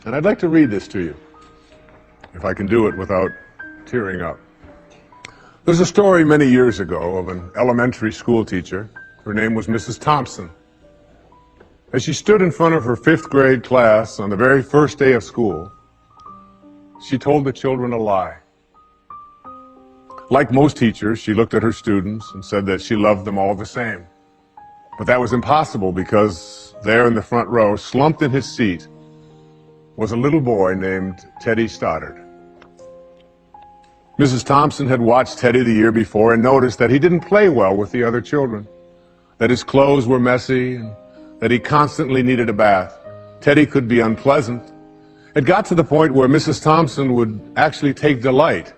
And I'd like to read this to you, if I can do it without tearing up. There's a story many years ago of an elementary school teacher. Her name was Mrs. Thompson. As she stood in front of her 5th grade class on the very first day of school, she told the children a lie. Like most teachers, she looked at her students and said that she loved them all the same. But that was impossible because there in the front row, slumped in his seat, was a little boy named Teddy Stallard. Mrs. Thompson had watched Teddy the year before and noticed that he didn't play well with the other children, that his clothes were messy, and that he constantly needed a bath. Teddy could be unpleasant. It got to the point where Mrs. Thompson would actually take delight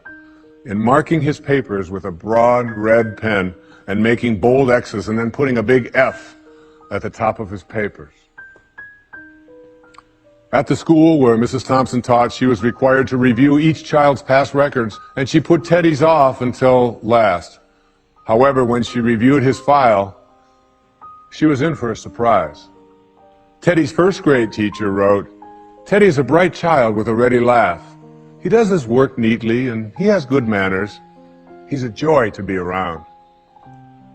in marking his papers with a broad red pen and making bold X's and then putting a big F at the top of his papers. At the school where Mrs. Thompson taught, she was required to review each child's past records, and she put Teddy's off until last. However, when she reviewed his file, she was in for a surprise. Teddy's 1st grade teacher wrote, "Teddy is a bright child with a ready laugh. He does his work neatly and he has good manners. He's a joy to be around."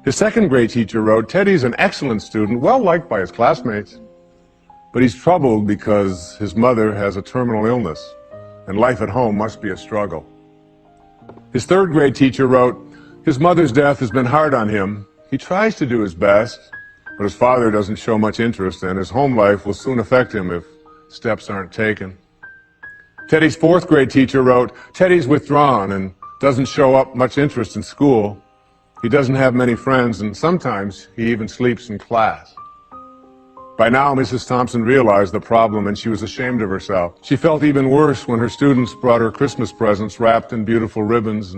His 2nd grade teacher wrote, "Teddy's an excellent student, well liked by his classmates. But he's troubled because his mother has a terminal illness and life at home must be a struggle." His 3rd grade teacher wrote, "His mother's death has been hard on him. He tries to do his best, but his father doesn't show much interest and his home life will soon affect him if steps aren't taken." Teddy's 4th grade teacher wrote, "Teddy's withdrawn and doesn't show up much interest in school. He doesn't have many friends and sometimes he even sleeps in class." By now, Mrs. Thompson realized the problem and she was ashamed of herself. She felt even worse when her students brought her Christmas presents wrapped in beautiful ribbons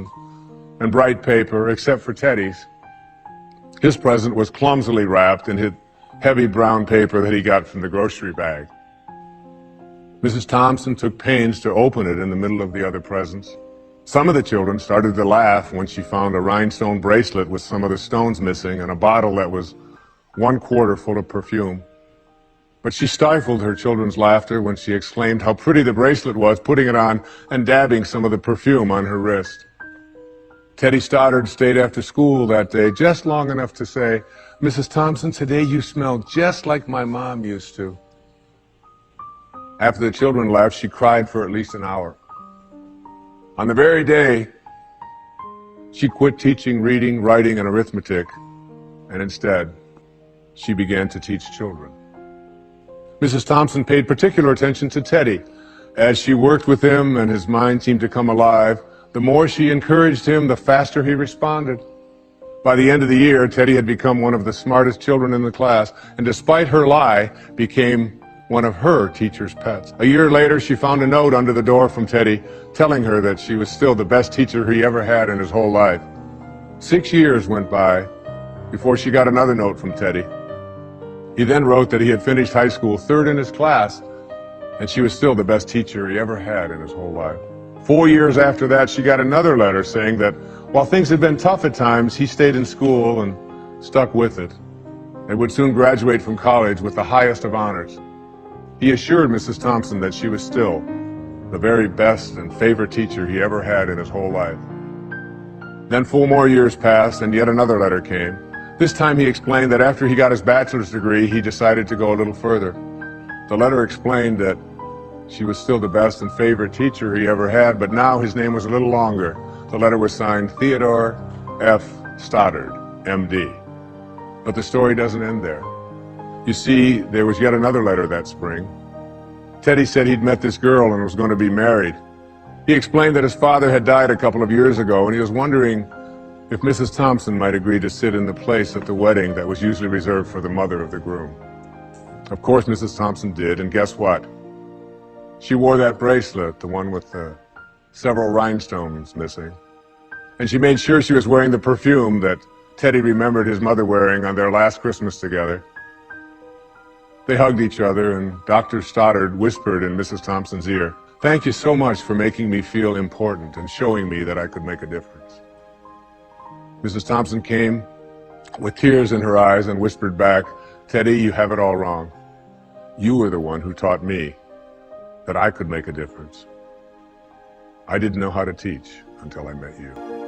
and bright paper, except for Teddy's. His present was clumsily wrapped in heavy brown paper that he got from the grocery bag. Mrs. Thompson took pains to open it in the middle of the other presents. Some of the children started to laugh when she found a rhinestone bracelet with some of the stones missing and a bottle that was 1/4 full of perfume. But she stifled her children's laughter when she exclaimed how pretty the bracelet was, putting it on and dabbing some of the perfume on her wrist. Teddy Stallard stayed after school that day just long enough to say, "Mrs. Thompson, today you smell just like my mom used to." After the children left, she cried for at least an hour. On the very day, she quit teaching reading, writing, and arithmetic, and instead, she began to teach children. Mrs. Thompson paid particular attention to Teddy. As she worked with him and his mind seemed to come alive, the more she encouraged him, the faster he responded. By the end of the year, Teddy had become one of the smartest children in the class, and despite her lie, became one of her teacher's pets. A year later, she found a note under the door from Teddy, telling her that she was still the best teacher he ever had in his whole life. 6 years went by before she got another note from Teddy. He then wrote that he had finished high school 3rd in his class, and she was still the best teacher he ever had in his whole life. 4 years after that, she got another letter saying that while things had been tough at times, he stayed in school and stuck with it, and would soon graduate from college with the highest of honors. He assured Mrs. Thompson that she was still the very best and favorite teacher he ever had in his whole life. Then 4 more years passed, and yet another letter came. This time he explained that after he got his bachelor's degree, he decided to go a little further. The letter explained that she was still the best and favorite teacher he ever had, but now his name was a little longer. The letter was signed Theodore F. Stoddard, M.D. But the story doesn't end there. You see, there was yet another letter that spring. Teddy said he'd met this girl and was going to be married. He explained that his father had died a couple of years ago, and he was wondering if Mrs. Thompson might agree to sit in the place at the wedding that was usually reserved for the mother of the groom. Of course, Mrs. Thompson did, and guess what? She wore that bracelet, the one with the several rhinestones missing. And she made sure she was wearing the perfume that Teddy remembered his mother wearing on their last Christmas together. They hugged each other, and Dr. Stoddard whispered in Mrs. Thompson's ear, "Thank you so much for making me feel important and showing me that I could make a difference." Mrs. Thompson came with tears in her eyes and whispered back, "Teddy, you have it all wrong. You were the one who taught me that I could make a difference. I didn't know how to teach until I met you.